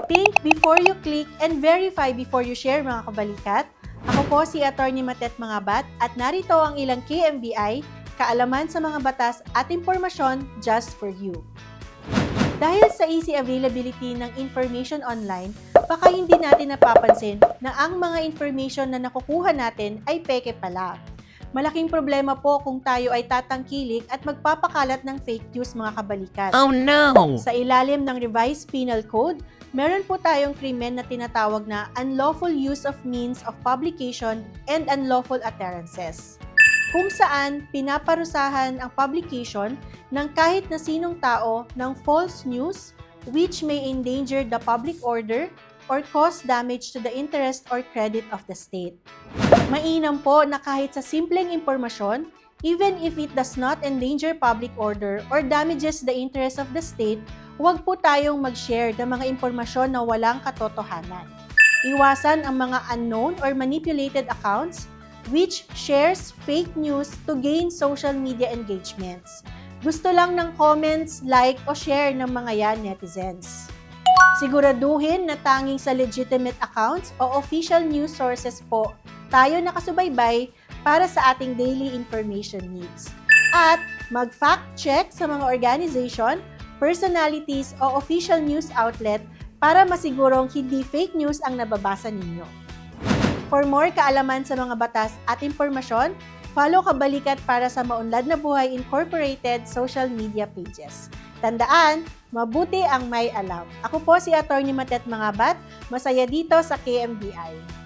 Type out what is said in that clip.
Think before you click and verify before you share mga kabalikat. Ako po si Atty. Matet Mangabat at narito ang ilang KMBI, kaalaman sa mga batas at impormasyon just for you. Dahil sa easy availability ng information online, baka hindi natin napapansin na ang mga information na nakukuha natin ay peke pala. Malaking problema po kung tayo ay tatangkilik at magpapakalat ng fake news mga kabalikat. Oh no! Sa ilalim ng Revised Penal Code, meron po tayong krimen na tinatawag na unlawful use of means of publication and unlawful utterances, kung saan pinaparusahan ang publication ng kahit na sinong tao ng false news which may endanger the public order or cause damage to the interest or credit of the state. Mainam po na kahit sa simpleng impormasyon, even if it does not endanger public order or damages the interest of the state, huwag po tayong mag-share ng mga impormasyon na walang katotohanan. Iwasan ang mga unknown or manipulated accounts which shares fake news to gain social media engagements. Gusto lang ng comments, like o share ng mga yan netizens. Siguraduhin na tanging sa legitimate accounts o official news sources po tayo nakasubaybay para sa ating daily information needs. At mag-fact check sa mga organization, personalities o official news outlet para masigurong hindi fake news ang nababasa ninyo. For more kaalaman sa mga batas at impormasyon, follow Kabalikat para sa Maunlad na Buhay Incorporated social media pages. Tandaan, mabuti ang may alam. Ako po si Atty. Matet Mangabat, masaya dito sa KMBI.